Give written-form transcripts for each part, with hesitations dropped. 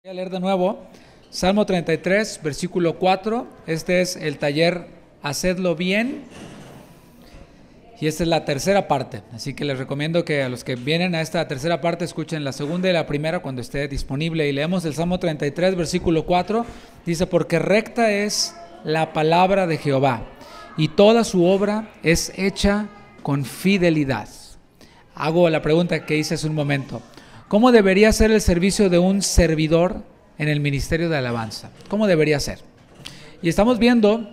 Voy a leer de nuevo Salmo 33, versículo 4. Este es el taller Hacedlo Bien y esta es la tercera parte. Así que les recomiendo que a los que vienen a esta tercera parte escuchen la segunda y la primera cuando esté disponible. Y leemos el Salmo 33, versículo 4. Dice: porque recta es la palabra de Jehová y toda su obra es hecha con fidelidad. Hago la pregunta que hice hace un momento. ¿Cómo debería ser el servicio de un servidor en el ministerio de alabanza? ¿Cómo debería ser? Y estamos viendo,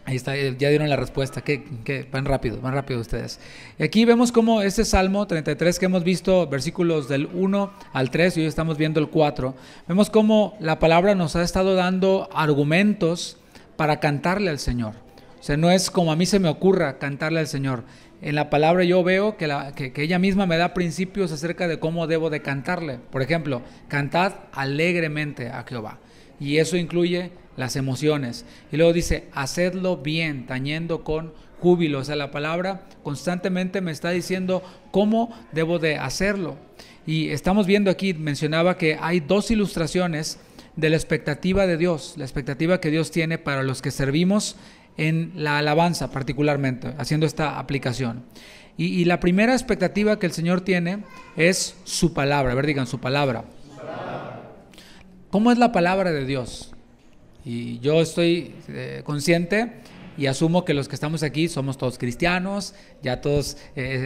ahí está, ya dieron la respuesta, que van rápido ustedes. Y aquí vemos cómo este Salmo 33 que hemos visto, versículos del 1 al 3, y hoy estamos viendo el 4, vemos cómo la palabra nos ha estado dando argumentos para cantarle al Señor. O sea, no es como a mí se me ocurra cantarle al Señor. En la palabra yo veo que ella misma me da principios acerca de cómo debo de cantarle. Por ejemplo, cantad alegremente a Jehová. Y eso incluye las emociones. Y luego dice, hacedlo bien, tañendo con júbilo. O sea, la palabra constantemente me está diciendo cómo debo de hacerlo. Y estamos viendo aquí, mencionaba que hay dos ilustraciones de la expectativa de Dios. La expectativa que Dios tiene para los que servimos en la alabanza, particularmente, haciendo esta aplicación. Y la primera expectativa que el Señor tiene es su palabra. A ver, digan, su palabra. ¿Cómo es la palabra de Dios? Y yo estoy consciente y asumo que los que estamos aquí somos todos cristianos, ya todos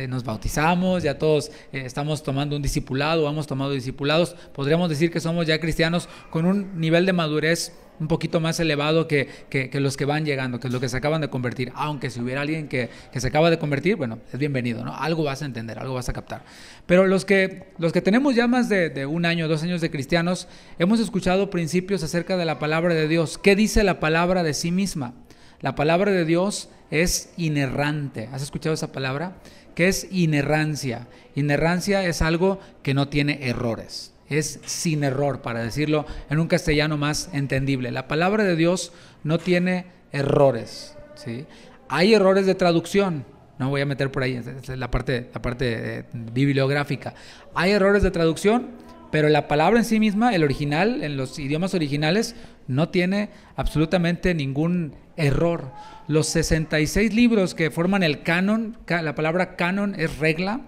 nos bautizamos, ya todos estamos tomando un discipulado, hemos tomado discipulados. Podríamos decir que somos ya cristianos con un nivel de madurez un poquito más elevado que los que van llegando, que los que se acaban de convertir. Aunque si hubiera alguien que se acaba de convertir, bueno, es bienvenido, ¿no? Algo vas a entender, algo vas a captar. Pero los que tenemos ya más de un año, 2 años de cristianos, hemos escuchado principios acerca de la palabra de Dios. ¿Qué dice la palabra de sí misma? La palabra de Dios es inerrante. ¿Has escuchado esa palabra? ¿Qué es inerrancia? Inerrancia es algo que no tiene errores. Es sin error, para decirlo en un castellano más entendible. La palabra de Dios no tiene errores, ¿sí? Hay errores de traducción, no voy a meter por ahí, es la parte bibliográfica. Hay errores de traducción, pero la palabra en sí misma, el original, en los idiomas originales, no tiene absolutamente ningún error. Los 66 libros que forman el canon, la palabra canon es regla.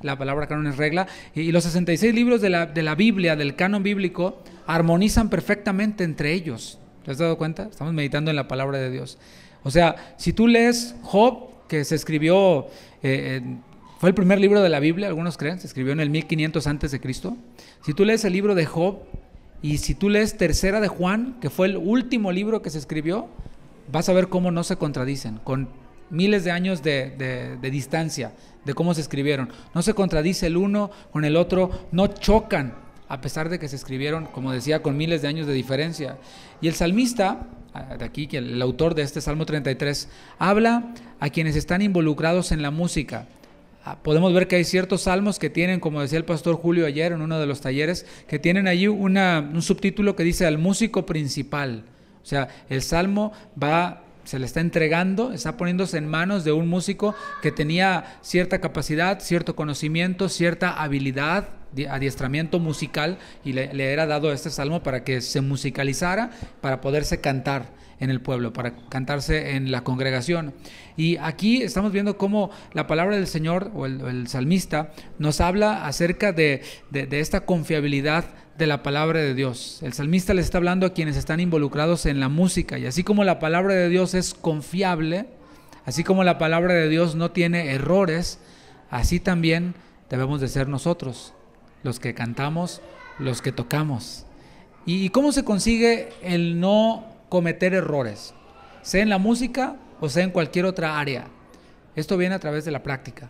La palabra canon es regla, y los 66 libros de la Biblia, del canon bíblico, armonizan perfectamente entre ellos. ¿Te has dado cuenta? Estamos meditando en la palabra de Dios. O sea, si tú lees Job, que se escribió, fue el primer libro de la Biblia, algunos creen, se escribió en el 1500 antes de Cristo. Si tú lees el libro de Job, y si tú lees Tercera de Juan, que fue el último libro que se escribió, vas a ver cómo no se contradicen, con miles de años de distancia de cómo se escribieron. No se contradice el uno con el otro, no chocan, a pesar de que se escribieron, como decía, con miles de años de diferencia. Y el salmista, de aquí, que el autor de este Salmo 33, habla a quienes están involucrados en la música. Podemos ver que hay ciertos salmos que tienen, como decía el pastor Julio ayer en uno de los talleres, que tienen allí un subtítulo que dice al músico principal. O sea, el salmo se le está entregando, está poniéndose en manos de un músico que tenía cierta capacidad, cierto conocimiento, cierta habilidad, adiestramiento musical, y le era dado este salmo para que se musicalizara, para poderse cantar en el pueblo, para cantarse en la congregación. Y aquí estamos viendo cómo la palabra del Señor, o el salmista, nos habla acerca de esta confiabilidad de la palabra de Dios. El salmista le está hablando a quienes están involucrados en la música, y así como la palabra de Dios es confiable, así como la palabra de Dios no tiene errores, así también debemos de ser nosotros, los que cantamos, los que tocamos. ¿Y cómo se consigue el no cometer errores? Sea en la música o sea en cualquier otra área. Esto viene a través de la práctica,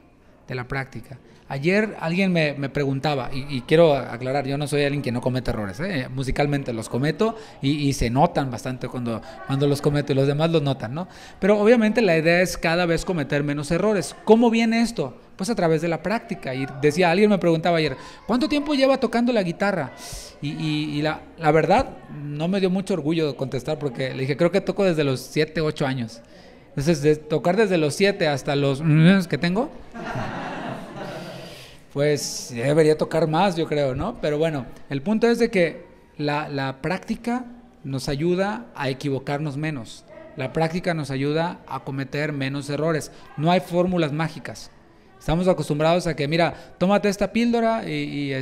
Ayer alguien me preguntaba, y quiero aclarar, yo no soy alguien que no comete errores, musicalmente los cometo y se notan bastante cuando los cometo, y los demás los notan, ¿no? Pero obviamente la idea es cada vez cometer menos errores. ¿Cómo viene esto? Pues a través de la práctica. Y decía, alguien me preguntaba ayer, ¿cuánto tiempo lleva tocando la guitarra? Y la verdad no me dio mucho orgullo de contestar, porque le dije, creo que toco desde los 7, 8 años. Entonces, de tocar desde los 7 hasta los que tengo, pues debería tocar más, yo creo, ¿no? Pero bueno, el punto es de que la práctica nos ayuda a equivocarnos menos. La práctica nos ayuda a cometer menos errores. No hay fórmulas mágicas. Estamos acostumbrados a que, mira, tómate esta píldora y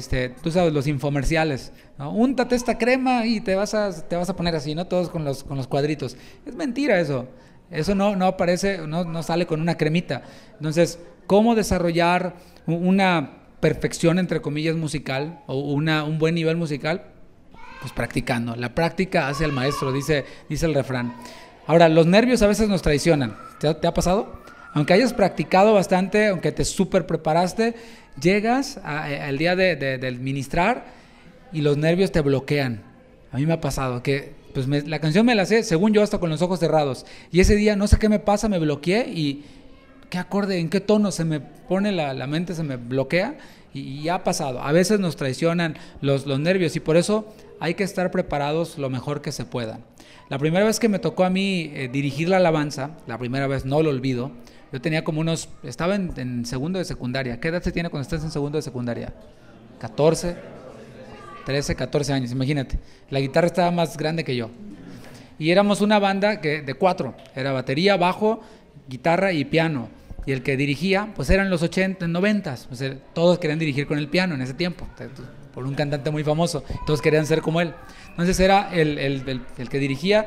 tú sabes, los infomerciales, ¿no? Úntate esta crema y te vas a poner así, ¿no? Todos con los cuadritos. Es mentira eso. Eso no aparece, no sale con una cremita. Entonces, ¿cómo desarrollar una perfección, entre comillas, musical o un buen nivel musical? Pues practicando. La práctica hace al maestro, dice el refrán. Ahora, los nervios a veces nos traicionan. ¿Te ha pasado? Aunque hayas practicado bastante, aunque te súper preparaste, llegas al día del ministrar y los nervios te bloquean. A mí me ha pasado que pues la canción me la sé, según yo, hasta con los ojos cerrados. Y ese día, no sé qué me pasa, me bloqueé y qué acorde, en qué tono se me pone la mente, se me bloquea y ha pasado. A veces nos traicionan los nervios y por eso hay que estar preparados lo mejor que se pueda. La primera vez que me tocó a mí dirigir la alabanza, la primera vez, no lo olvido, yo tenía como estaba en segundo de secundaria. ¿Qué edad se tiene cuando estás en segundo de secundaria? 14, 13, 14 años, imagínate. La guitarra estaba más grande que yo. Y éramos una banda de 4, era batería, bajo, guitarra y piano. Y el que dirigía, pues eran los 80, 90, pues todos querían dirigir con el piano en ese tiempo, por un cantante muy famoso, todos querían ser como él. Entonces era el que dirigía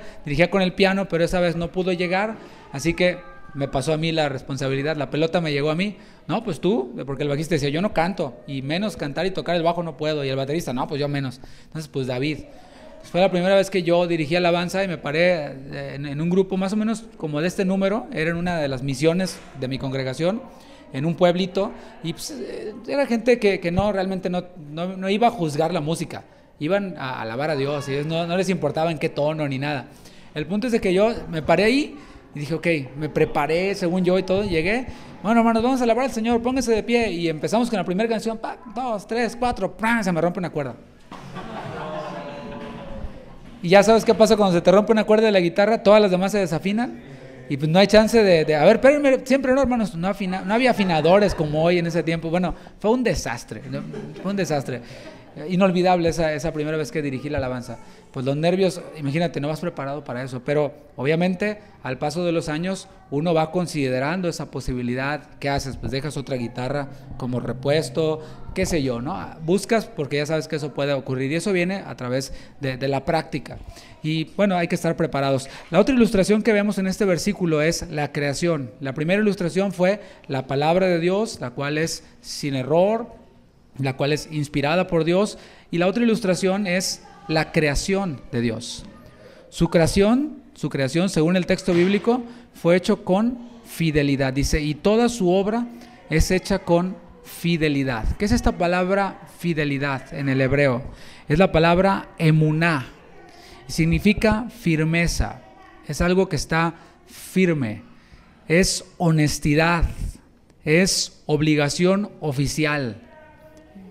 con el piano, pero esa vez no pudo llegar, así que me pasó a mí la responsabilidad, la pelota me llegó a mí. No, pues tú, porque el bajista decía, yo no canto, y menos cantar y tocar el bajo no puedo, y el baterista, no, pues yo menos. Entonces, pues David. Fue la primera vez que yo dirigí alabanza y me paré en un grupo más o menos como de este número, era en una de las misiones de mi congregación, en un pueblito, y pues, era gente que realmente no iba a juzgar la música, iban a alabar a Dios, y no les importaba en qué tono ni nada. El punto es de que yo me paré ahí y dije, ok, me preparé según yo y todo, llegué, bueno hermanos, vamos a alabar al Señor, pónganse de pie, y empezamos con la primera canción, 2, 3, 4, se me rompe una cuerda. Y ya sabes qué pasa cuando se te rompe una cuerda de la guitarra, todas las demás se desafinan y pues no hay chance a ver, espérenme, siempre no hermanos, no había afinadores como hoy en ese tiempo. Bueno, fue un desastre, inolvidable esa primera vez que dirigí la alabanza. Pues los nervios, imagínate, no vas preparado para eso, pero obviamente al paso de los años uno va considerando esa posibilidad. ¿Qué haces? Pues dejas otra guitarra como repuesto, qué sé yo, ¿no? Buscas porque ya sabes que eso puede ocurrir y eso viene a través de la práctica. Y bueno, hay que estar preparados. La otra ilustración que vemos en este versículo es la creación. La primera ilustración fue la palabra de Dios, la cual es sin error, la cual es inspirada por Dios, y la otra ilustración es la creación de Dios. Su creación, según el texto bíblico, fue hecho con fidelidad. Dice, y toda su obra es hecha con fidelidad. ¿Qué es esta palabra fidelidad en el hebreo? Es la palabra emuná. Significa firmeza. Es algo que está firme. Es honestidad. Es obligación oficial.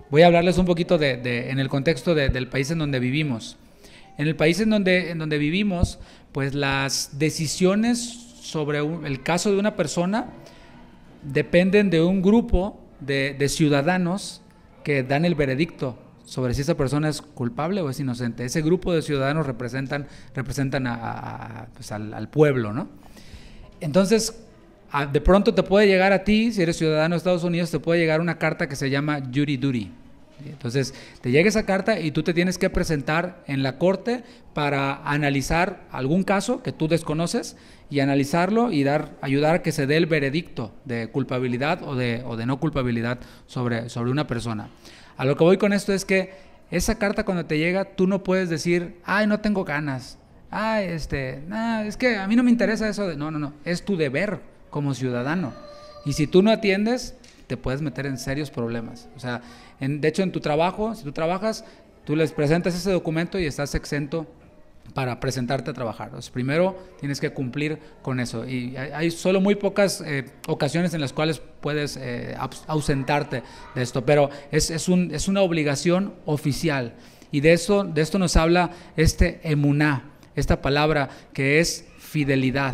Voy a hablarles un poquito en el contexto del país en donde vivimos. En el país en donde vivimos, pues las decisiones sobre el caso de una persona dependen de un grupo de ciudadanos que dan el veredicto sobre si esa persona es culpable o es inocente. Ese grupo de ciudadanos representan pues al pueblo, ¿no? Entonces, de pronto te puede llegar a ti, si eres ciudadano de Estados Unidos, te puede llegar una carta que se llama jury duty. Entonces, te llega esa carta y tú te tienes que presentar en la corte para analizar algún caso que tú desconoces y analizarlo y ayudar a que se dé el veredicto de culpabilidad o de no culpabilidad sobre una persona. A lo que voy con esto es que esa carta cuando te llega, tú no puedes decir, ay, no tengo ganas, ay, es que a mí no me interesa eso. No, es tu deber como ciudadano, y si tú no atiendes te puedes meter en serios problemas. O sea, de hecho en tu trabajo, si tú trabajas, tú les presentas ese documento y estás exento para presentarte a trabajar. Entonces, primero tienes que cumplir con eso, y hay solo muy pocas ocasiones en las cuales puedes ausentarte de esto, pero es una obligación oficial, y de esto nos habla emuná, esta palabra que es fidelidad.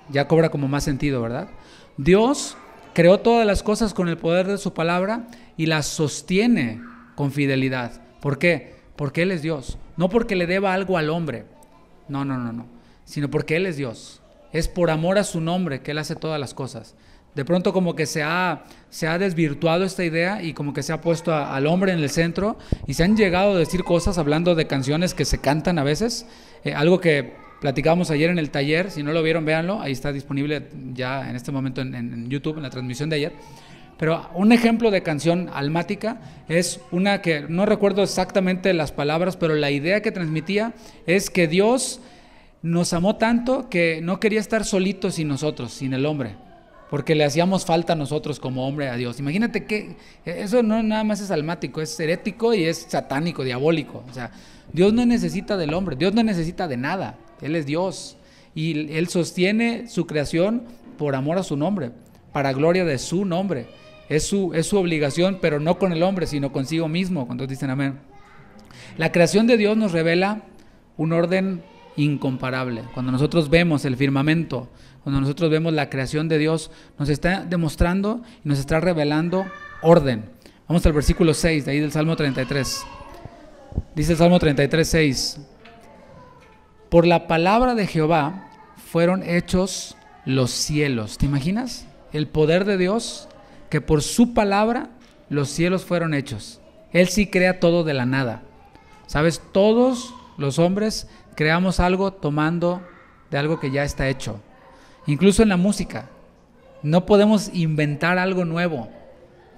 Ya cobra como más sentido, ¿verdad? Dios creó todas las cosas con el poder de su palabra y las sostiene con fidelidad. ¿Por qué? Porque Él es Dios. no porque le deba algo al hombre, no, sino porque Él es Dios. Es por amor a su nombre que Él hace todas las cosas. De pronto como que se ha desvirtuado esta idea y como que se ha puesto al hombre en el centro y se han llegado a decir cosas hablando de canciones que se cantan a veces, algo que platicábamos ayer en el taller. Si no lo vieron, véanlo, ahí está disponible ya en este momento en YouTube, en la transmisión de ayer. Pero un ejemplo de canción almática es una que no recuerdo exactamente las palabras, pero la idea que transmitía es que Dios nos amó tanto que no quería estar solito sin nosotros, sin el hombre, porque le hacíamos falta a nosotros como hombre a Dios. Imagínate que eso no nada más es almático, es herético y es satánico, diabólico. O sea, Dios no necesita del hombre, Dios no necesita de nada, Él es Dios y Él sostiene su creación por amor a su nombre, para gloria de su nombre. Es su obligación, pero no con el hombre, sino consigo mismo. Cuando dicen amén. La creación de Dios nos revela un orden incomparable. Cuando nosotros vemos el firmamento, cuando nosotros vemos la creación de Dios, nos está demostrando y nos está revelando orden. Vamos al versículo 6 de ahí del Salmo 33. Dice el Salmo 33, 6. Por la palabra de Jehová fueron hechos los cielos. ¿Te imaginas? El poder de Dios, que por su palabra los cielos fueron hechos. Él sí crea todo de la nada. ¿Sabes? Todos los hombres creamos algo tomando de algo que ya está hecho. Incluso en la música. No podemos inventar algo nuevo.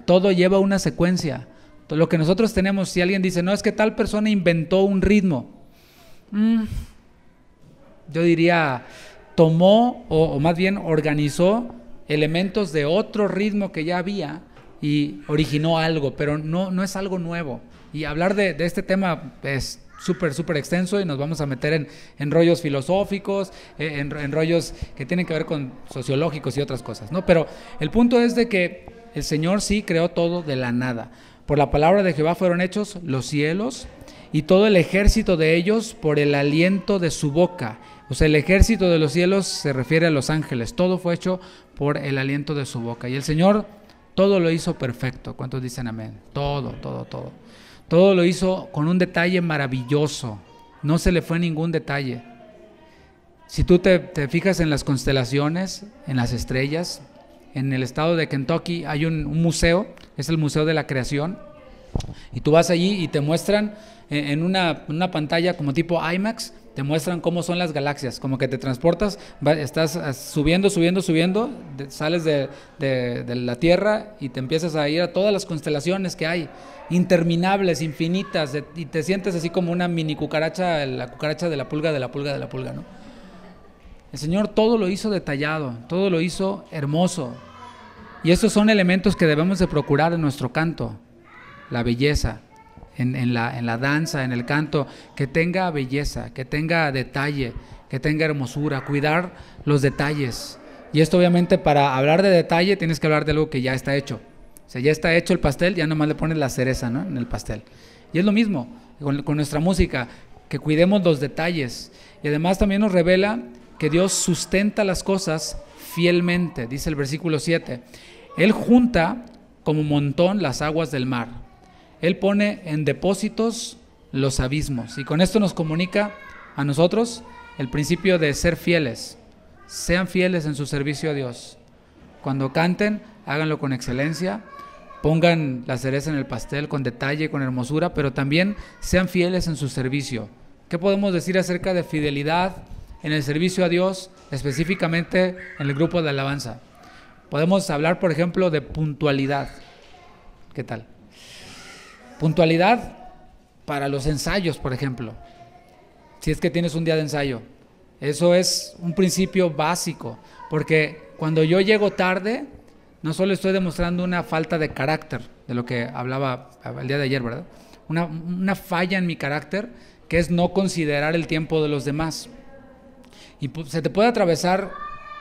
Todo lleva una secuencia. Todo lo que nosotros tenemos, si alguien dice, no, es que tal persona inventó un ritmo. Yo diría, tomó o más bien organizó elementos de otro ritmo que ya había y originó algo, pero no es algo nuevo. Y hablar de este tema es súper extenso y nos vamos a meter en rollos filosóficos, en rollos que tienen que ver con sociológicos y otras cosas, ¿no? Pero el punto es de que el Señor sí creó todo de la nada. Por la palabra de Jehová fueron hechos los cielos y todo el ejército de ellos por el aliento de su boca. O sea, el ejército de los cielos se refiere a los ángeles. Todo fue hecho por el aliento de su boca. Y el Señor todo lo hizo perfecto. ¿Cuántos dicen amén? Todo. Todo lo hizo con un detalle maravilloso. No se le fue ningún detalle. Si tú te fijas en las constelaciones, en las estrellas, en el estado de Kentucky hay un museo, es el Museo de la Creación. Y tú vas allí y te muestran en una pantalla como tipo IMAX, te muestran cómo son las galaxias, como que te transportas, estás subiendo, sales de la Tierra y te empiezas a ir a todas las constelaciones que hay, interminables, infinitas, y te sientes así como una mini cucaracha, la cucaracha de la pulga, ¿no? El Señor todo lo hizo detallado, todo lo hizo hermoso, y estos son elementos que debemos de procurar en nuestro canto, la belleza. En la danza, en el canto, que tenga belleza, que tenga detalle, que tenga hermosura, cuidar los detalles. Y esto obviamente, para hablar de detalle tienes que hablar de algo que ya está hecho. O sea, ya está hecho el pastel, ya nomás le pones la cereza, ¿no?, en el pastel. Y es lo mismo con nuestra música, que cuidemos los detalles. Y además también nos revela que Dios sustenta las cosas fielmente. Dice el versículo 7, Él junta como montón las aguas del mar. Él pone en depósitos los abismos. Y con esto nos comunica a nosotros el principio de ser fieles. Sean fieles en su servicio a Dios. Cuando canten, háganlo con excelencia. Pongan la cereza en el pastel con detalle, con hermosura, pero también sean fieles en su servicio. ¿Qué podemos decir acerca de fidelidad en el servicio a Dios, específicamente en el grupo de alabanza? Podemos hablar, por ejemplo, de puntualidad. ¿Qué tal? Puntualidad para los ensayos, por ejemplo. Si es que tienes un día de ensayo, eso es un principio básico, porque cuando yo llego tarde, no solo estoy demostrando una falta de carácter, de lo que hablaba el día de ayer, ¿verdad? Una falla en mi carácter, que es no considerar el tiempo de los demás. Y se te puede atravesar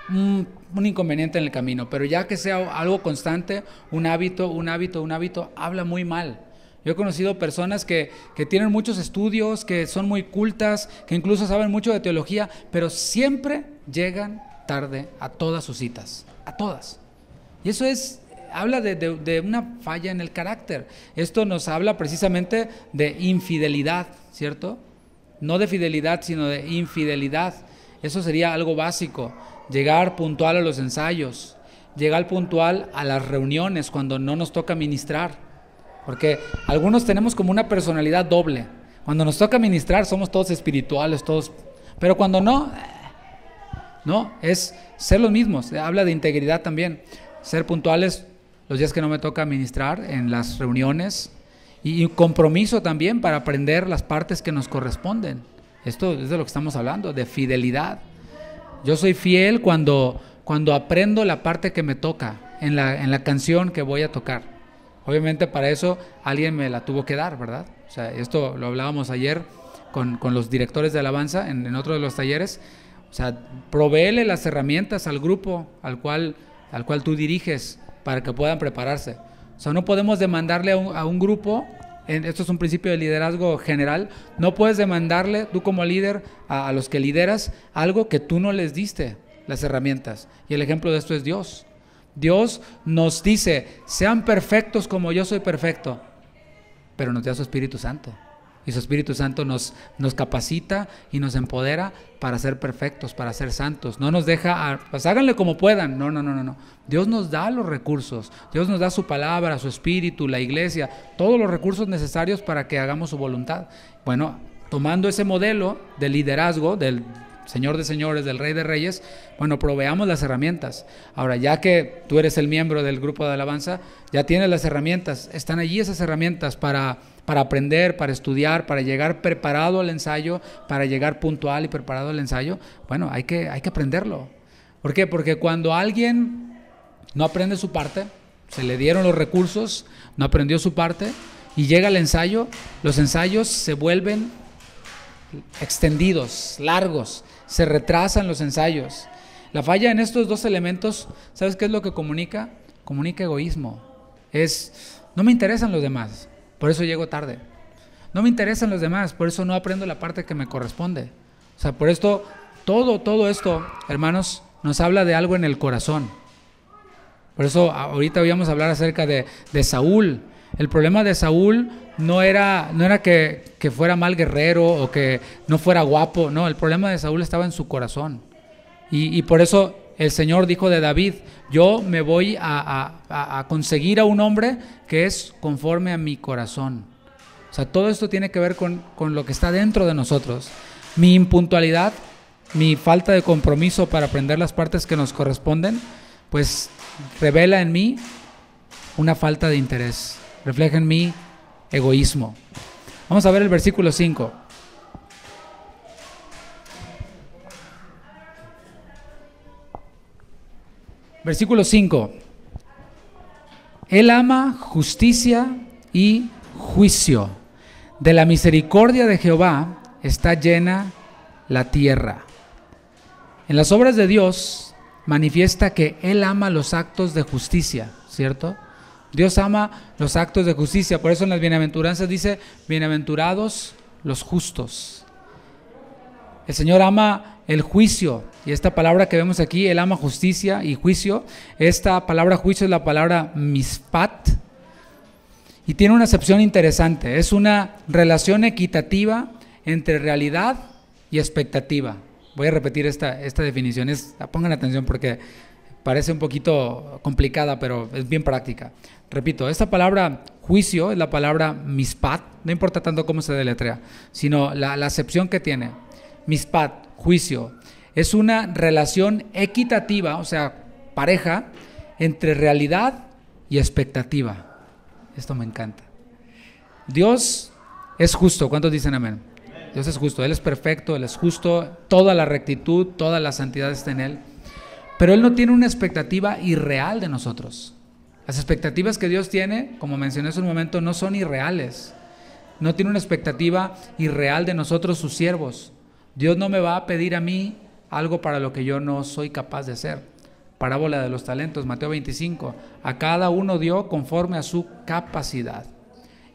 un inconveniente en el camino, pero ya que sea algo constante, un hábito, habla muy mal. Yo he conocido personas que tienen muchos estudios, que son muy cultas, que incluso saben mucho de teología, pero siempre llegan tarde a todas sus citas, a todas. Y eso habla de una falla en el carácter. Esto nos habla precisamente de infidelidad, ¿cierto? no de fidelidad, sino de infidelidad. Eso sería algo básico. Llegar puntual a los ensayos, llegar puntual a las reuniones cuando no nos toca ministrar. Porque algunos tenemos como una personalidad doble. Cuando nos toca ministrar somos todos espirituales, todos, pero cuando no, es ser los mismos. Habla de integridad también, ser puntuales los días que no me toca ministrar en las reuniones, y compromiso también para aprender las partes que nos corresponden. Esto es de lo que estamos hablando, de fidelidad. Yo soy fiel cuando aprendo la parte que me toca en la canción que voy a tocar. Obviamente para eso alguien me la tuvo que dar, ¿verdad? O sea, esto lo hablábamos ayer con los directores de alabanza en otro de los talleres. O sea, provéele las herramientas al grupo al cual tú diriges para que puedan prepararse. O sea, no podemos demandarle a un grupo, esto es un principio de liderazgo general, no puedes demandarle tú como líder a los que lideras algo que tú no les diste las herramientas. Y el ejemplo de esto es Dios. Dios nos dice, sean perfectos como yo soy perfecto, pero nos da su Espíritu Santo. Y su Espíritu Santo nos capacita y nos empodera para ser perfectos, para ser santos. No nos deja, pues háganle como puedan. No. Dios nos da los recursos. Dios nos da su palabra, su Espíritu, la iglesia, todos los recursos necesarios para que hagamos su voluntad. Bueno, tomando ese modelo de liderazgo del Señor de señores, del Rey de reyes, bueno, proveamos las herramientas. Ahora, ya que tú eres el miembro del grupo de alabanza, ya tienes las herramientas, están allí esas herramientas para aprender, para estudiar, para llegar preparado al ensayo, para llegar puntual y preparado al ensayo. Bueno, hay que aprenderlo. ¿Por qué? Porque cuando alguien no aprende su parte, se le dieron los recursos, no aprendió su parte y llega al ensayo, los ensayos se vuelven extendidos, largos, se retrasan los ensayos. La falla en estos dos elementos, ¿sabes qué es lo que comunica? Comunica egoísmo. No me interesan los demás, por eso llego tarde. No me interesan los demás, por eso no aprendo la parte que me corresponde. O sea, por esto, todo esto, hermanos, nos habla de algo en el corazón. Por eso ahorita íbamos a hablar acerca de Saúl. El problema de Saúl no era que fuera mal guerrero o que no fuera guapo. No, el problema de Saúl estaba en su corazón. Y por eso el Señor dijo de David, yo me voy a conseguir a un hombre que es conforme a mi corazón. O sea, todo esto tiene que ver con lo que está dentro de nosotros. Mi impuntualidad, mi falta de compromiso para aprender las partes que nos corresponden, pues revela en mí una falta de interés, refleja en mí egoísmo. Vamos a ver el versículo 5. Versículo 5. Él ama justicia y juicio. De la misericordia de Jehová está llena la tierra. En las obras de Dios manifiesta que Él ama los actos de justicia, ¿cierto? Dios ama los actos de justicia, por eso en las bienaventuranzas dice, bienaventurados los justos. El Señor ama el juicio, y esta palabra que vemos aquí, Él ama justicia y juicio. Esta palabra juicio es la palabra mispat, y tiene una acepción interesante, es una relación equitativa entre realidad y expectativa. Voy a repetir esta definición, pongan atención porque parece un poquito complicada, pero es bien práctica. Repito, esta palabra juicio es la palabra mispat, no importa tanto cómo se deletrea, sino la acepción que tiene. Mispat, juicio, es una relación equitativa, o sea, pareja, entre realidad y expectativa. Esto me encanta. Dios es justo, ¿cuántos dicen amén? Dios es justo, Él es perfecto, Él es justo, toda la rectitud, toda la santidad está en Él. Pero Él no tiene una expectativa irreal de nosotros. Las expectativas que Dios tiene, como mencioné hace un momento, no son irreales. No tiene una expectativa irreal de nosotros, sus siervos. Dios no me va a pedir a mí algo para lo que yo no soy capaz de hacer. Parábola de los talentos, Mateo 25. A cada uno dio conforme a su capacidad.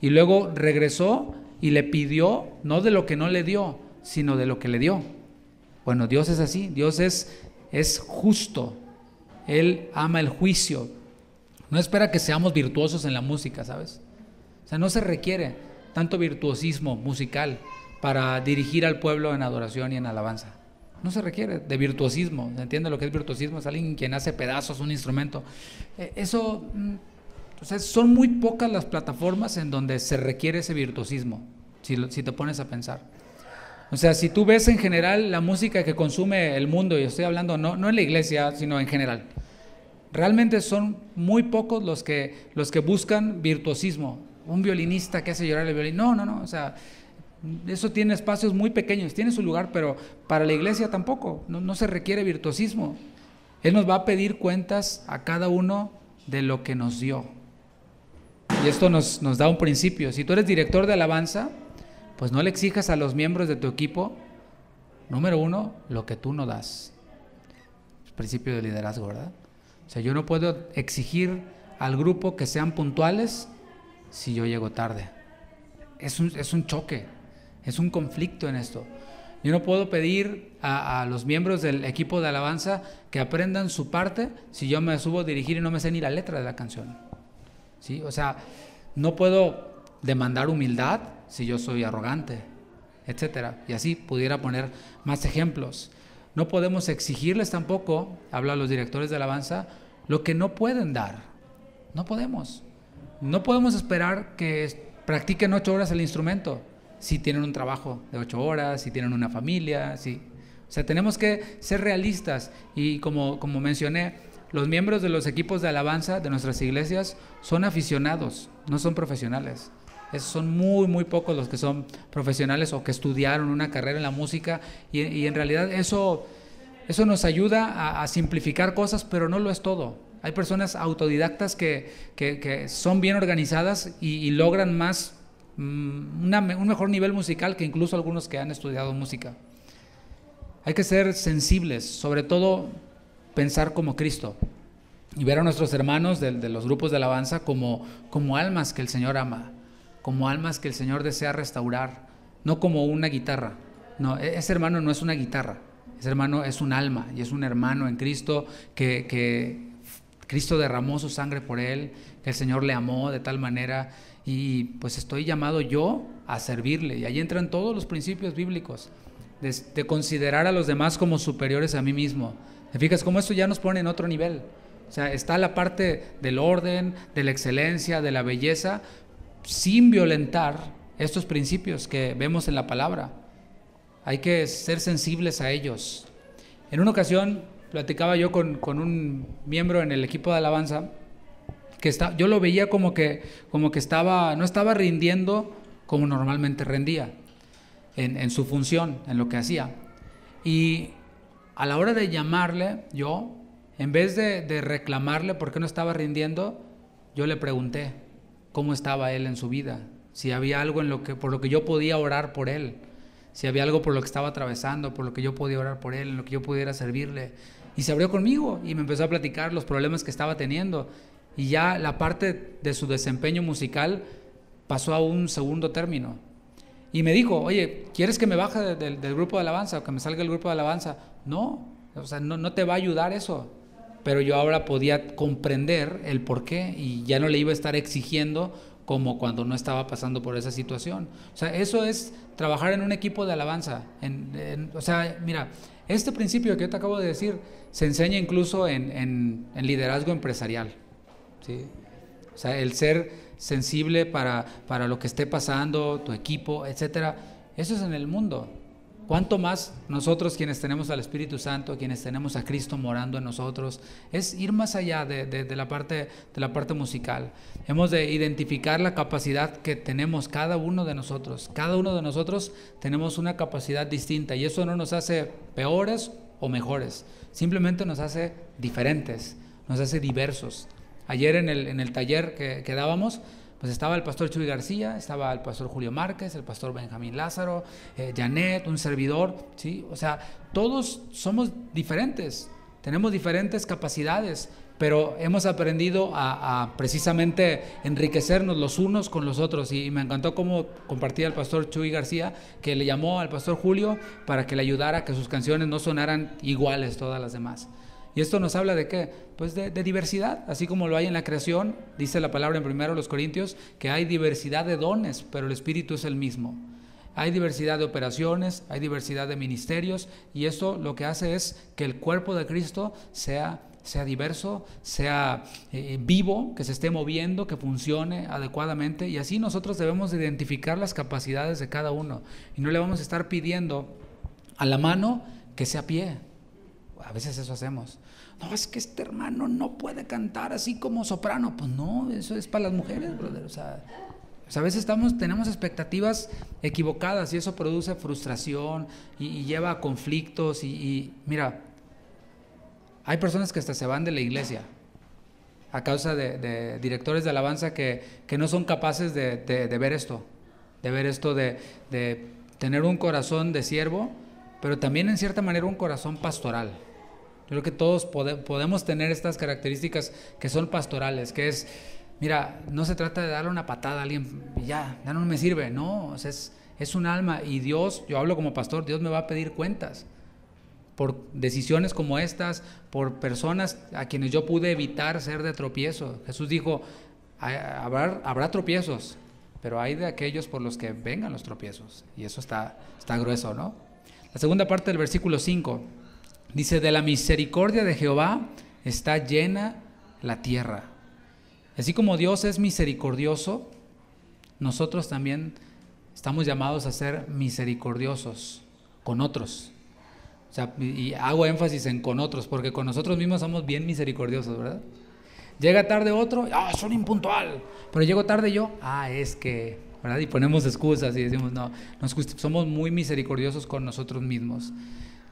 Y luego regresó y le pidió, no de lo que no le dio, sino de lo que le dio. Bueno, Dios es así, Dios es justo. Él ama el juicio. No espera que seamos virtuosos en la música, ¿sabes? O sea, no se requiere tanto virtuosismo musical para dirigir al pueblo en adoración y en alabanza. No se requiere de virtuosismo. ¿Se entiende lo que es virtuosismo? Es alguien quien hace pedazos un instrumento. O sea, son muy pocas las plataformas en donde se requiere ese virtuosismo, si te pones a pensar. O sea, si tú ves en general la música que consume el mundo, y estoy hablando no en la iglesia, sino en general, realmente son muy pocos los que buscan virtuosismo. Un violinista que hace llorar el violín. No, o sea, eso tiene espacios muy pequeños, tiene su lugar, pero para la iglesia tampoco, no se requiere virtuosismo. Él nos va a pedir cuentas a cada uno de lo que nos dio. Y esto nos da un principio. Si tú eres director de alabanza, pues no le exijas a los miembros de tu equipo, número uno, lo que tú no das. Es principio de liderazgo, ¿verdad? O sea, yo no puedo exigir al grupo que sean puntuales si yo llego tarde. Es un choque, es un conflicto en esto. Yo no puedo pedir a los miembros del equipo de alabanza que aprendan su parte si yo me subo a dirigir y no me sé ni la letra de la canción. ¿Sí? O sea, no puedo demandar humildad si yo soy arrogante, etcétera. Y así pudiera poner más ejemplos. No podemos exigirles tampoco, hablo a los directores de alabanza, lo que no pueden dar. No podemos. No podemos esperar que practiquen 8 horas el instrumento si tienen un trabajo de 8 horas, si tienen una familia, si... O sea, tenemos que ser realistas y como mencioné, los miembros de los equipos de alabanza de nuestras iglesias son aficionados, no son profesionales. Son muy pocos los que son profesionales o que estudiaron una carrera en la música y en realidad eso nos ayuda a simplificar cosas, pero no lo es todo. Hay personas autodidactas que son bien organizadas y logran más, un mejor nivel musical que incluso algunos que han estudiado música. Hay que ser sensibles, sobre todo pensar como Cristo y ver a nuestros hermanos de los grupos de alabanza como almas que el Señor ama, como almas que el Señor desea restaurar, no como una guitarra. No, ese hermano no es una guitarra, ese hermano es un alma y es un hermano en Cristo que Cristo derramó su sangre por él, que el Señor le amó de tal manera y pues estoy llamado yo a servirle y ahí entran todos los principios bíblicos de considerar a los demás como superiores a mí mismo. ¿Te fijas cómo esto ya nos pone en otro nivel? O sea, está la parte del orden, de la excelencia, de la belleza, sin violentar estos principios que vemos en la palabra. Hay que ser sensibles a ellos. En una ocasión platicaba yo con un miembro en el equipo de alabanza que yo lo veía como que no estaba rindiendo como normalmente rendía en su función, en lo que hacía. Y a la hora de llamarle, yo, en vez de reclamarle por qué no estaba rindiendo, yo le pregunté cómo estaba él en su vida, si había algo por lo que yo podía orar por él, si había algo por lo que estaba atravesando, por lo que yo podía orar por él, en lo que yo pudiera servirle. Y se abrió conmigo y me empezó a platicar los problemas que estaba teniendo. Y ya la parte de su desempeño musical pasó a un segundo término. Y me dijo, oye, ¿quieres que me baje del grupo de alabanza o que me salga del grupo de alabanza? No, o sea, no te va a ayudar eso. Pero yo ahora podía comprender el por qué y ya no le iba a estar exigiendo como cuando no estaba pasando por esa situación. O sea, eso es trabajar en un equipo de alabanza. O sea, mira, este principio que yo te acabo de decir se enseña incluso en liderazgo empresarial, ¿sí? O sea, el ser sensible para lo que esté pasando, tu equipo, etcétera. Eso es en el mundo. ¿Cuánto más nosotros quienes tenemos al Espíritu Santo, quienes tenemos a Cristo morando en nosotros? Es ir más allá de la parte musical. Hemos de identificar la capacidad que tenemos cada uno de nosotros. Cada uno de nosotros tenemos una capacidad distinta y eso no nos hace peores o mejores. Simplemente nos hace diferentes, nos hace diversos. Ayer en el taller que dábamos, pues estaba el pastor Chuy García, estaba el pastor Julio Márquez, el pastor Benjamín Lázaro, Janet, un servidor, ¿sí? O sea, todos somos diferentes, tenemos diferentes capacidades, pero hemos aprendido a precisamente enriquecernos los unos con los otros. Y me encantó cómo compartía el pastor Chuy García, que le llamó al pastor Julio para que le ayudara a que sus canciones no sonaran iguales todas las demás. Y esto nos habla de ¿qué? Pues de diversidad, así como lo hay en la creación. Dice la palabra en 1 Corintios que hay diversidad de dones, pero el Espíritu es el mismo. Hay diversidad de operaciones, hay diversidad de ministerios, y esto lo que hace es que el cuerpo de Cristo sea diverso, sea vivo, que se esté moviendo, que funcione adecuadamente, y así nosotros debemos identificar las capacidades de cada uno, y no le vamos a estar pidiendo a la mano que sea pie. A veces eso hacemos. No, es que este hermano no puede cantar así como soprano. Pues no, eso es para las mujeres, brother. O sea, a veces tenemos expectativas equivocadas, y eso produce frustración y lleva a conflictos, y mira, hay personas que hasta se van de la iglesia a causa de directores de alabanza que no son capaces de ver esto, de tener un corazón de siervo, pero también en cierta manera un corazón pastoral. Yo creo que todos podemos tener estas características que son pastorales, que es, mira, no se trata de darle una patada a alguien y ya no me sirve, no, o sea, es un alma, y Dios, yo hablo como pastor, Dios me va a pedir cuentas por decisiones como estas, por personas a quienes yo pude evitar ser de tropiezo. Jesús dijo, habrá tropiezos, pero hay de aquellos por los que vengan los tropiezos, y eso está grueso, ¿no? La segunda parte del versículo 5 dice, de la misericordia de Jehová está llena la tierra. Así como Dios es misericordioso, nosotros también estamos llamados a ser misericordiosos con otros. O sea, y hago énfasis en con otros, porque con nosotros mismos somos bien misericordiosos, ¿verdad? Llega tarde otro, son impuntual, pero llego tarde yo, es que, ¿verdad? Y ponemos excusas y decimos, no, somos muy misericordiosos con nosotros mismos.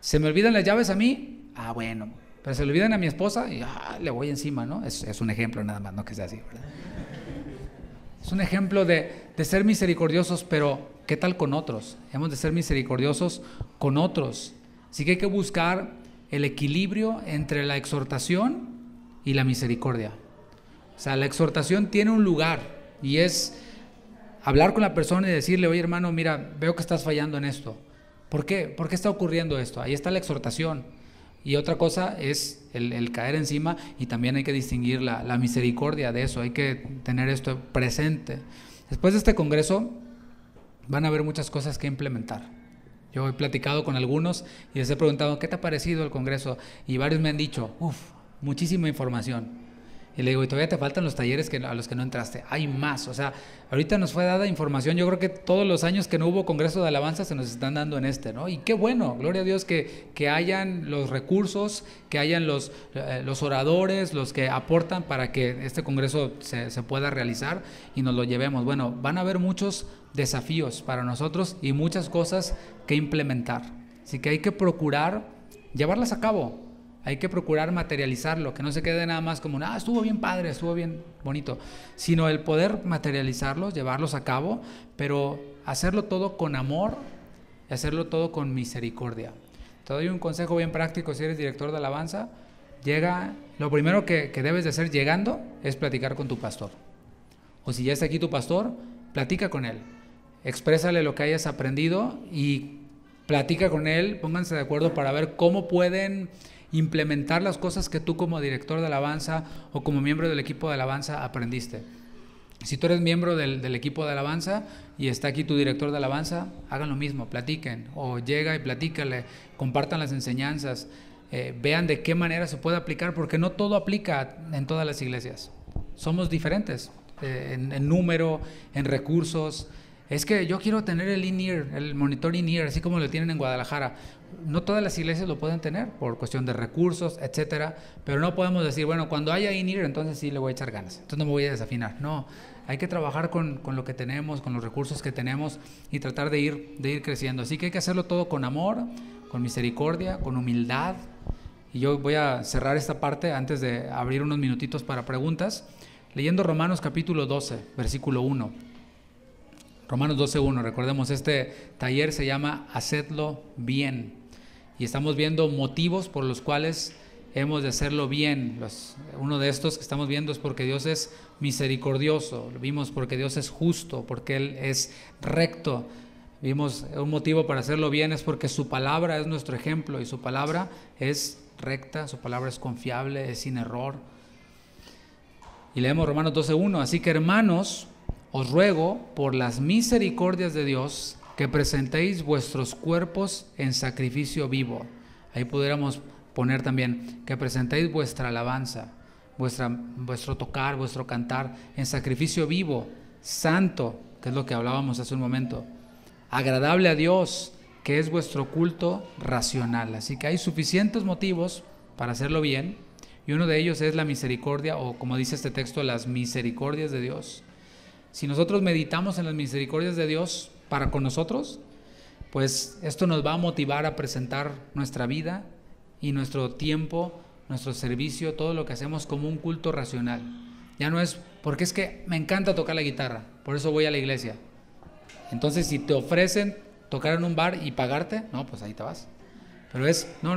¿Se me olvidan las llaves a mí? Bueno, pero se le olvidan a mi esposa y le voy encima, ¿no? Es un ejemplo nada más, no que sea así, ¿verdad? Es un ejemplo de ser misericordiosos, pero ¿qué tal con otros? Hemos de ser misericordiosos con otros. Así que hay que buscar el equilibrio entre la exhortación y la misericordia. O sea, la exhortación tiene un lugar, y es hablar con la persona y decirle, oye hermano, mira, veo que estás fallando en esto. ¿Por qué? ¿Por qué está ocurriendo esto? Ahí está la exhortación. Y otra cosa es el caer encima, y también hay que distinguir la misericordia de eso, hay que tener esto presente. Después de este congreso van a haber muchas cosas que implementar. Yo he platicado con algunos y les he preguntado, ¿qué te ha parecido el congreso? Y varios me han dicho, muchísima información. Y le digo, y todavía te faltan los talleres a los que no entraste. Hay más, o sea, ahorita nos fue dada información. Yo creo que todos los años que no hubo congreso de alabanza se nos están dando en este, ¿no? Y qué bueno, gloria a Dios que hayan los recursos, que hayan los oradores, los que aportan para que este congreso se pueda realizar y nos lo llevemos. Bueno, van a haber muchos desafíos para nosotros y muchas cosas que implementar. Así que hay que procurar llevarlas a cabo. Hay que procurar materializarlo, que no se quede nada más como, estuvo bien padre, estuvo bien bonito, sino el poder materializarlos, llevarlos a cabo, pero hacerlo todo con amor y hacerlo todo con misericordia. Te doy un consejo bien práctico si eres director de alabanza. Lo primero que debes de hacer llegando es platicar con tu pastor. O si ya está aquí tu pastor, platica con él. Exprésale lo que hayas aprendido y platica con él, pónganse de acuerdo para ver cómo pueden implementar las cosas que tú como director de alabanza o como miembro del equipo de alabanza aprendiste. Si tú eres miembro del equipo de alabanza y está aquí tu director de alabanza, hagan lo mismo, platiquen, o llega y platícale, compartan las enseñanzas, vean de qué manera se puede aplicar, porque no todo aplica en todas las iglesias. Somos diferentes en número, en recursos. Es que yo quiero tener el in-ear, el monitor in-ear, así como lo tienen en Guadalajara. No todas las iglesias lo pueden tener por cuestión de recursos, etcétera, pero no podemos decir, bueno, cuando haya in-ear, entonces sí le voy a echar ganas, entonces no me voy a desafinar. No, hay que trabajar con lo que tenemos, con los recursos que tenemos y tratar de ir creciendo. Así que hay que hacerlo todo con amor, con misericordia, con humildad. Y yo voy a cerrar esta parte antes de abrir unos minutitos para preguntas, leyendo Romanos capítulo 12, versículo 1. Romanos 12:1, recordemos, este taller se llama Hacedlo bien, y estamos viendo motivos por los cuales hemos de hacerlo bien. Uno de estos que estamos viendo es porque Dios es misericordioso, lo vimos porque Dios es justo, porque Él es recto. Vimos un motivo para hacerlo bien es porque su palabra es nuestro ejemplo y su palabra es recta, su palabra es confiable, es sin error. Y leemos Romanos 12:1, así que hermanos, os ruego por las misericordias de Dios que presentéis vuestros cuerpos en sacrificio vivo. Ahí pudiéramos poner también que presentéis vuestra alabanza, vuestro tocar, vuestro cantar en sacrificio vivo, santo, que es lo que hablábamos hace un momento, agradable a Dios, que es vuestro culto racional. Así que hay suficientes motivos para hacerlo bien, y uno de ellos es la misericordia, o como dice este texto, las misericordias de Dios. Si nosotros meditamos en las misericordias de Dios para con nosotros, pues esto nos va a motivar a presentar nuestra vida y nuestro tiempo, nuestro servicio, todo lo que hacemos como un culto racional. Ya no es porque es que me encanta tocar la guitarra, por eso voy a la iglesia. Entonces, si te ofrecen tocar en un bar y pagarte, no, pues ahí te vas. Pero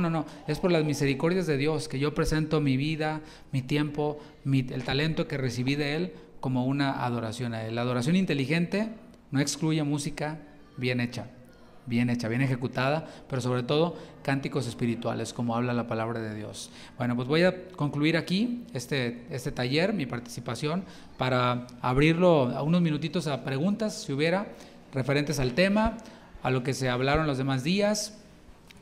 no, es por las misericordias de Dios que yo presento mi vida, mi tiempo, el talento que recibí de Él como una adoración a Él. La adoración inteligente no excluye música bien hecha, bien ejecutada, pero sobre todo cánticos espirituales, como habla la palabra de Dios. Bueno, pues voy a concluir aquí este taller, mi participación, para abrirlo a unos minutitos a preguntas, si hubiera, referentes al tema, a lo que se hablaron los demás días,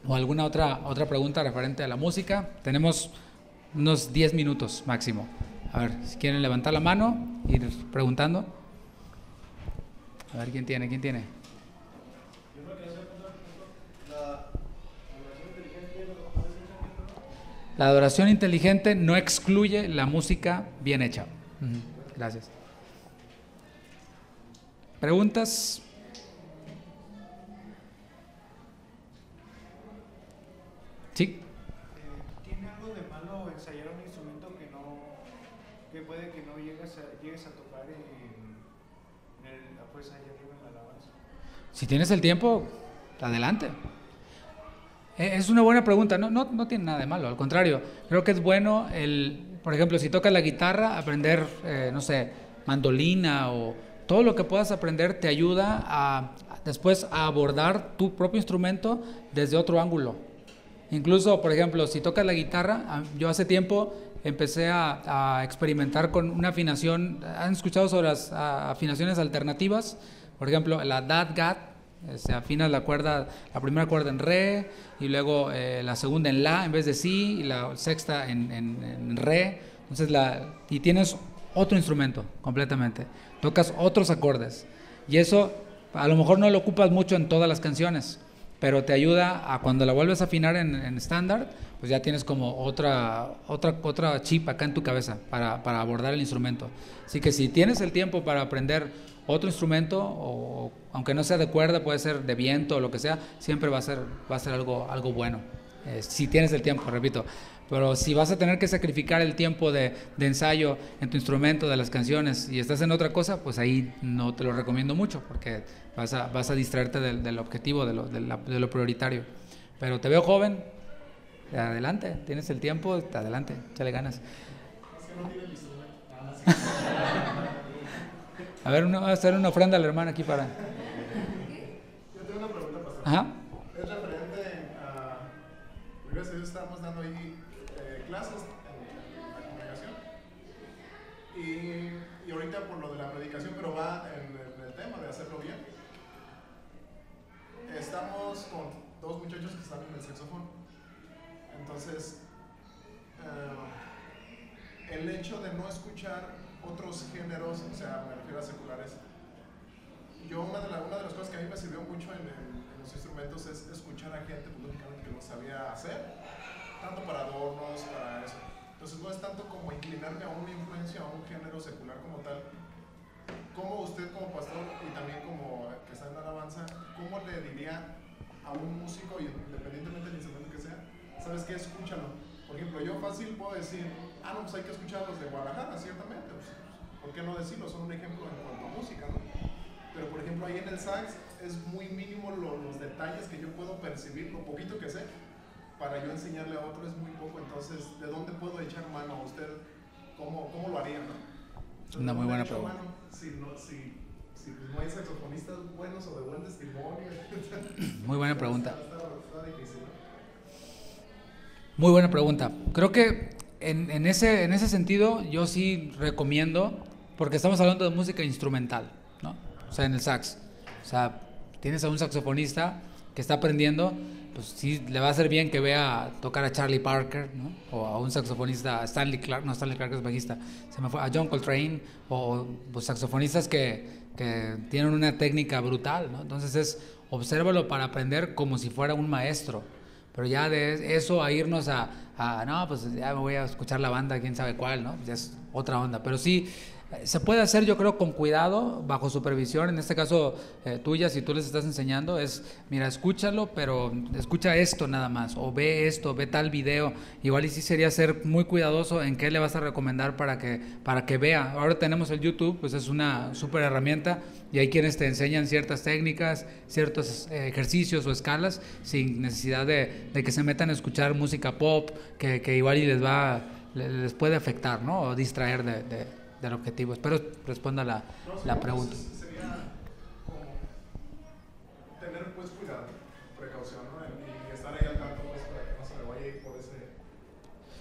o alguna otra pregunta referente a la música. Tenemos unos 10 minutos máximo. A ver, si quieren levantar la mano, ir preguntando. A ver, ¿quién tiene? La adoración inteligente no excluye la música bien hecha. Gracias. ¿Preguntas? Sí. ¿Tiene algo de malo ensayar un instrumento que puede que no llegues a tocar pues allá arriba en la alabanza? Si tienes el tiempo, adelante. Es una buena pregunta, no tiene nada de malo, al contrario, creo que es bueno por ejemplo, si tocas la guitarra, aprender, no sé, mandolina o todo lo que puedas aprender te ayuda después a abordar tu propio instrumento desde otro ángulo. Incluso, por ejemplo, si tocas la guitarra, yo hace tiempo empecé a experimentar con una afinación. ¿Han escuchado sobre las afinaciones alternativas? Por ejemplo, la dat-gat, se afina la primera cuerda en re, y luego la segunda en la en vez de si, y la sexta en re. Entonces y tienes otro instrumento completamente, tocas otros acordes, y eso a lo mejor no lo ocupas mucho en todas las canciones, pero te ayuda a cuando la vuelves a afinar en estándar, pues ya tienes como otra chip acá en tu cabeza para abordar el instrumento. Así que si tienes el tiempo para aprender otro instrumento, o aunque no sea de cuerda, puede ser de viento o lo que sea, siempre va a ser algo bueno. Si tienes el tiempo, repito. Pero si vas a tener que sacrificar el tiempo de ensayo en tu instrumento, de las canciones, y estás en otra cosa, pues ahí no te lo recomiendo mucho, porque vas a distraerte del objetivo, de lo prioritario. Pero te veo joven, adelante, tienes el tiempo, adelante, échale ganas. A ver, vamos a hacer una ofrenda a la hermana aquí para... Yo tengo una pregunta, pastor. Ajá. Es referente a... Gracias a Dios estamos dando ahí clases en la congregación. Y ahorita por lo de la predicación, pero va en el tema de hacerlo bien. Estamos con dos muchachos que están en el saxofón. Entonces, el hecho de no escuchar otros géneros, o sea, me refiero a seculares. Una de las cosas que a mí me sirvió mucho en los instrumentos es escuchar a gente, pues, lógicamente, que lo sabía hacer, tanto para adornos, para eso. Entonces no es tanto como inclinarme a una influencia, a un género secular como tal. ¿Cómo usted como pastor y también como que está en la alabanza, cómo le diría a un músico, independientemente del instrumento que sea, sabes qué, escúchalo? Por ejemplo, yo fácil puedo decir, no, pues hay que escuchar a los de Guadalajara, ciertamente, pues, ¿por qué no decirlo? Son un ejemplo en cuanto a música, ¿no? Pero por ejemplo ahí en el sax es muy mínimo los detalles que yo puedo percibir, lo poquito que sé, para yo enseñarle a otro es muy poco. Entonces, ¿de dónde puedo echar mano a usted? ¿Cómo lo haría, no? Entonces, una muy buena pregunta. Si no hay saxofonistas buenos o de buen testimonio. Muy buena pregunta. Está difícil, ¿no? Muy buena pregunta. Creo que en ese sentido yo sí recomiendo, porque estamos hablando de música instrumental, ¿no? O sea, en el sax. O sea, tienes a un saxofonista que está aprendiendo, pues sí le va a hacer bien que vea tocar a Charlie Parker, ¿no? O a un saxofonista, Stanley Clark es bajista, se me fue, a John Coltrane, o pues, saxofonistas que tienen una técnica brutal, ¿no? Entonces obsérvalo para aprender como si fuera un maestro, pero ya de eso a irnos no, pues ya me voy a escuchar la banda, quién sabe cuál, ¿no? Ya es otra onda, pero sí, se puede hacer, yo creo, con cuidado, bajo supervisión. En este caso tuya, si tú les estás enseñando, mira, escúchalo, pero escucha esto nada más, o ve esto, ve tal video. Igual y sí sería ser muy cuidadoso en qué le vas a recomendar para que vea. Ahora tenemos el YouTube, pues es una súper herramienta, y hay quienes te enseñan ciertas técnicas, ciertos ejercicios o escalas, sin necesidad de que se metan a escuchar música pop, que igual y les puede afectar, ¿no? O distraer del objetivo. Espero responda la pregunta. Sería como tener pues cuidado, precaución, ¿no? Y estar ahí al tanto pues para que no se me vaya a ir por ese,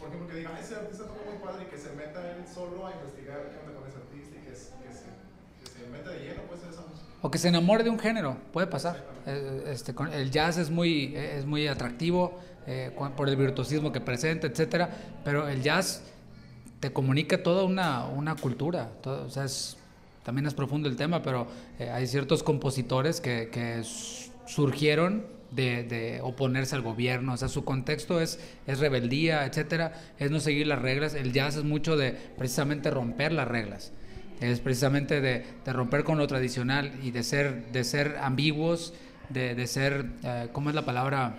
por ejemplo, que diga, ese artista toca muy padre, y que se meta él solo a investigar qué onda con ese artista, y que se meta de lleno pues en esa música. O que se enamore de un género, puede pasar. El jazz es muy atractivo por el virtuosismo que presenta, etcétera, pero el jazz te comunica toda una cultura, o sea, también es profundo el tema, pero hay ciertos compositores que surgieron de oponerse al gobierno, o sea, su contexto es rebeldía, etcétera, es no seguir las reglas. El jazz es mucho de precisamente romper las reglas, es precisamente de romper con lo tradicional y de ser ambiguos, de ser, ¿cómo es la palabra?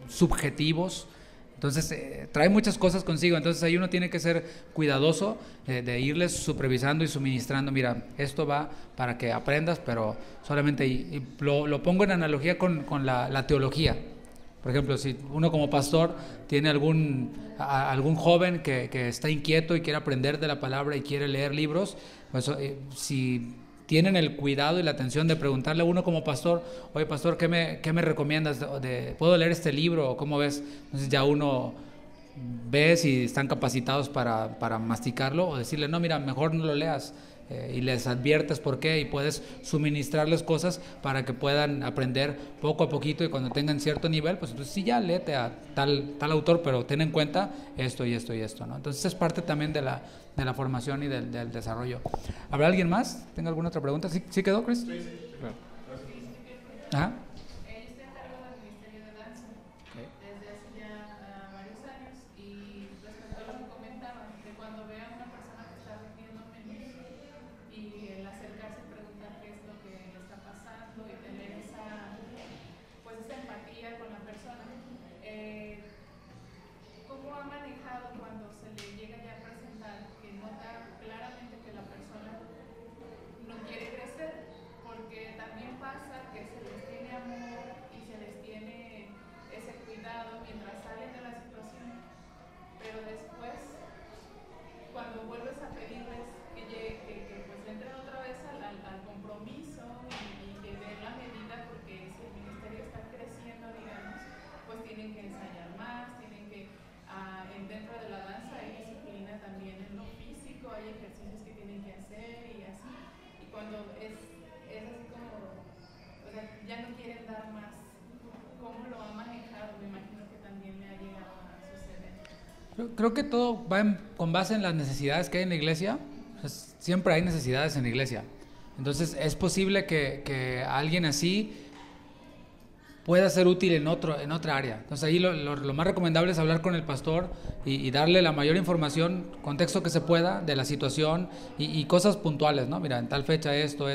Subjetivos. Entonces trae muchas cosas consigo, entonces ahí uno tiene que ser cuidadoso de irles supervisando y suministrando, mira, esto va para que aprendas, pero solamente y lo pongo en analogía con la teología. Por ejemplo, si uno como pastor tiene algún joven que está inquieto y quiere aprender de la palabra y quiere leer libros, pues si tienen el cuidado y la atención de preguntarle a uno como pastor, oye pastor, ¿qué me recomiendas? ¿Puedo leer este libro? ¿O cómo ves? Entonces ya uno ve si están capacitados para masticarlo, o decirle, no, mira, mejor no lo leas, y les adviertes por qué, y puedes suministrarles cosas para que puedan aprender poco a poquito, y cuando tengan cierto nivel, pues entonces sí, ya léete a tal autor, pero ten en cuenta esto y esto y esto, ¿no? Entonces es parte también de la formación y del desarrollo. ¿Habrá alguien más? ¿Tenga alguna otra pregunta? ¿Sí quedó, Chris? Sí, sí. Claro. Ajá. Creo que todo va con base en las necesidades que hay en la iglesia. Pues, siempre hay necesidades en la iglesia. Entonces es posible que alguien así pueda ser útil en otra área. Entonces ahí lo más recomendable es hablar con el pastor y darle la mayor información, contexto que se pueda de la situación, y cosas puntuales, ¿no? Mira, en tal fecha esto,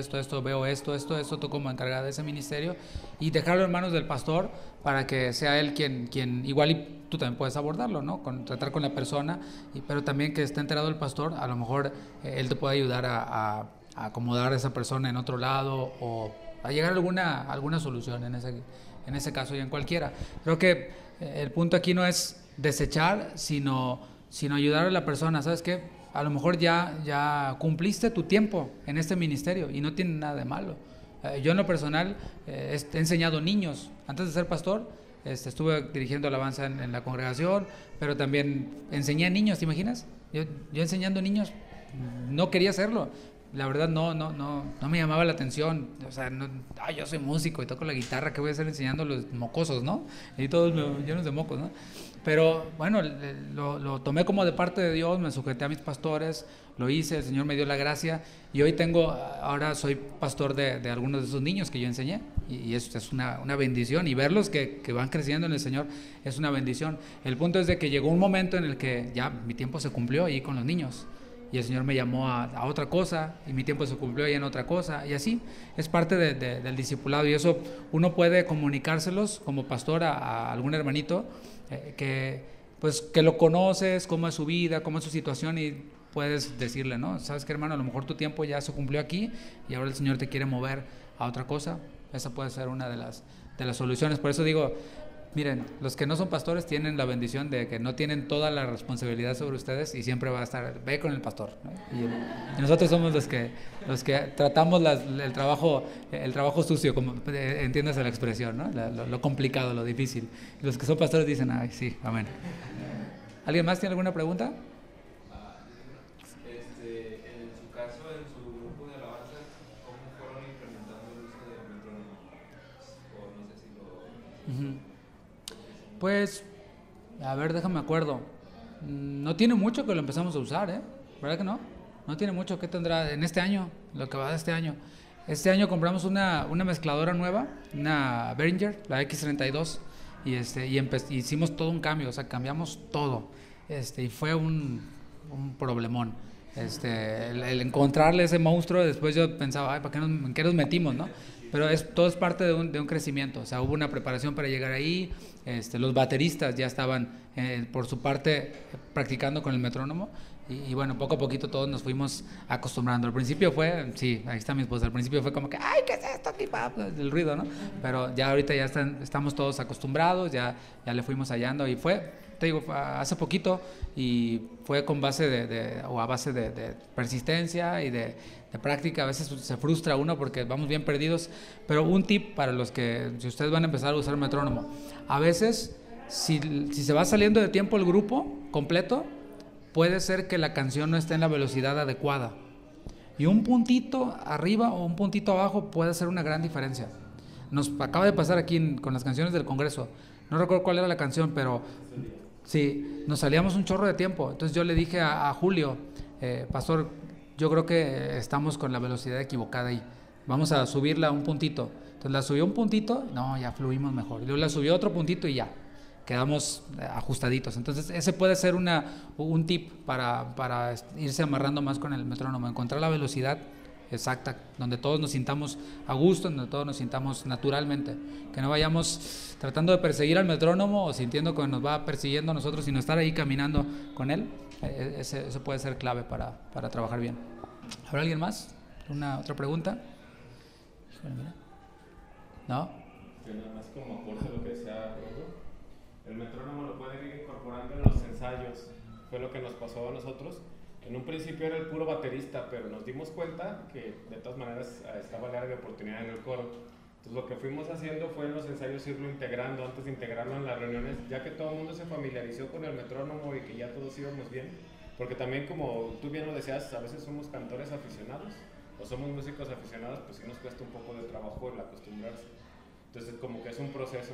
veo esto, tú como encargada de ese ministerio, y dejarlo en manos del pastor para que sea él quien igual, y tú también puedes abordarlo, ¿no? Tratar con la persona, pero también que esté enterado el pastor, a lo mejor él te puede ayudar a acomodar a esa persona en otro lado, o a llegar a alguna solución en ese caso y en cualquiera. Creo que el punto aquí no es desechar, sino ayudar a la persona. ¿Sabes qué? A lo mejor ya cumpliste tu tiempo en este ministerio y no tiene nada de malo. Yo en lo personal he enseñado niños. Antes de ser pastor, estuve dirigiendo alabanza en la congregación, pero también enseñé a niños, ¿te imaginas? Yo enseñando niños, no quería hacerlo, la verdad no me llamaba la atención. O sea, yo soy músico y toco la guitarra, ¿qué voy a estar enseñando a los mocosos, no? Y todos llenos de mocos, ¿no? Pero bueno, lo tomé como de parte de Dios, me sujeté a mis pastores, lo hice, el Señor me dio la gracia y hoy ahora soy pastor de algunos de esos niños que yo enseñé y eso es una bendición, y verlos que van creciendo en el Señor es una bendición. El punto es de que llegó un momento en el que ya mi tiempo se cumplió ahí con los niños y el Señor me llamó a otra cosa y mi tiempo se cumplió ahí en otra cosa, y así es parte del discipulado, y eso uno puede comunicárselos como pastor a algún hermanito que lo conoces, cómo es su vida, cómo es su situación, y puedes decirle, ¿no? ¿Sabes qué, hermano? A lo mejor tu tiempo ya se cumplió aquí y ahora el Señor te quiere mover a otra cosa. Esa puede ser una de las soluciones. Por eso digo, miren, los que no son pastores tienen la bendición de que no tienen toda la responsabilidad sobre ustedes y siempre va a estar, ve con el pastor, ¿no? Y nosotros somos los que tratamos el trabajo sucio, como entiendes la expresión, ¿no? Lo complicado, lo difícil. Y los que son pastores dicen, ay, sí, amén. ¿Alguien más tiene alguna pregunta? En su caso, en su grupo de alabanza, ¿cómo fueron implementando el uso del metrónomo? O no sé si lo... Pues, a ver, déjame acuerdo. No tiene mucho que lo empezamos a usar, ¿eh? ¿Verdad que no? No tiene mucho. ¿Qué tendrá en este año? Lo que va de este año. Este año compramos una mezcladora nueva, una Behringer, la X32, y hicimos todo un cambio, o sea, cambiamos todo. Y fue un problemón. El encontrarle ese monstruo, después yo pensaba, ay, ¿en qué nos metimos, no? Pero todo es parte de un crecimiento, o sea, hubo una preparación para llegar ahí. Los bateristas ya estaban por su parte practicando con el metrónomo y bueno, poco a poquito todos nos fuimos acostumbrando. Al principio fue, sí, ahí está mi esposa, al principio fue como que, ay, ¿qué es esto? El ruido, ¿no? Pero ya ahorita ya estamos todos acostumbrados, ya le fuimos hallando y te digo, hace poquito, y fue a base de persistencia y de práctica. A veces se frustra uno porque vamos bien perdidos, pero un tip para si ustedes van a empezar a usar el metrónomo, a veces si se va saliendo de tiempo el grupo completo, puede ser que la canción no esté en la velocidad adecuada y un puntito arriba o un puntito abajo puede hacer una gran diferencia. Nos acaba de pasar aquí con las canciones del Congreso, no recuerdo cuál era la canción, pero sí, nos salíamos un chorro de tiempo. Entonces yo le dije a Julio, pastor, yo creo que estamos con la velocidad equivocada ahí, vamos a subirla un puntito. Entonces la subió un puntito, no, ya fluimos mejor, y luego la subió otro puntito y ya quedamos ajustaditos. Entonces ese puede ser un tip para irse amarrando más con el metrónomo, encontrar la velocidad exacta, donde todos nos sintamos a gusto, donde todos nos sintamos naturalmente, que no vayamos tratando de perseguir al metrónomo o sintiendo que nos va persiguiendo a nosotros, sino estar ahí caminando con él. Eso puede ser clave para trabajar bien. ¿Habrá alguien más? ¿Otra pregunta? ¿No? Nada más como aporte lo que decía Rodo, el metrónomo lo pueden ir incorporando en los ensayos, fue lo que nos pasó a nosotros. En un principio era el puro baterista, pero nos dimos cuenta que de todas maneras estaba larga oportunidad en el coro. Entonces lo que fuimos haciendo fue en los ensayos irlo integrando, antes de integrarlo en las reuniones, ya que todo el mundo se familiarizó con el metrónomo y que ya todos íbamos bien, porque también como tú bien lo decías, a veces somos cantores aficionados o somos músicos aficionados, pues sí nos cuesta un poco de trabajo el acostumbrarse. Entonces como que es un proceso,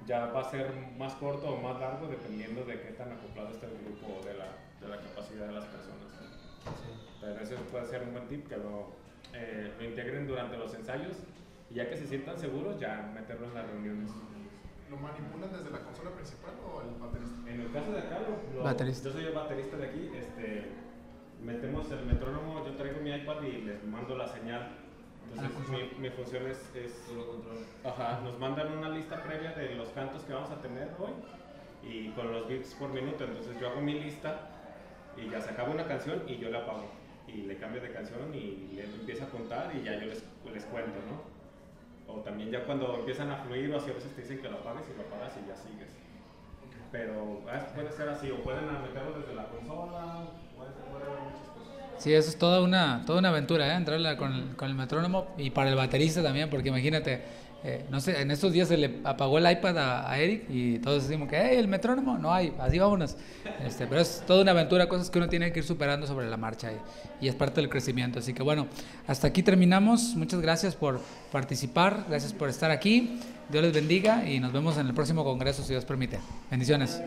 ya va a ser más corto o más largo dependiendo de qué tan acoplado esté el grupo o de la capacidad de las personas. Sí. Pero eso puede ser un buen tip, que lo integren durante los ensayos y ya que se sientan seguros, ya meterlo en las reuniones. ¿Lo manipulan desde la consola principal o el baterista? En el caso de acá, yo soy el baterista de aquí, metemos el metrónomo, yo traigo mi iPad y les mando la señal. Entonces mi función es nos mandan una lista previa de los cantos que vamos a tener hoy y con los beats por minuto. Entonces yo hago mi lista y ya se acaba una canción y yo la apago y le cambio de canción y le empiezo a contar y ya yo les cuento, ¿no? O también ya cuando empiezan a fluir o así, a veces te dicen que lo apagues y lo apagas y ya sigues. Pero puede ser así, o pueden meterlo desde la consola, puede haber muchas cosas. Sí, eso es toda una aventura, entrarla con el metrónomo, y para el baterista también, porque imagínate, no sé, en estos días se le apagó el iPad a Eric y todos decimos que hey, el metrónomo, no hay, así vámonos. Pero es toda una aventura, cosas que uno tiene que ir superando sobre la marcha y es parte del crecimiento. Así que bueno, hasta aquí terminamos. Muchas gracias por participar, gracias por estar aquí. Dios les bendiga y nos vemos en el próximo congreso si Dios permite. Bendiciones.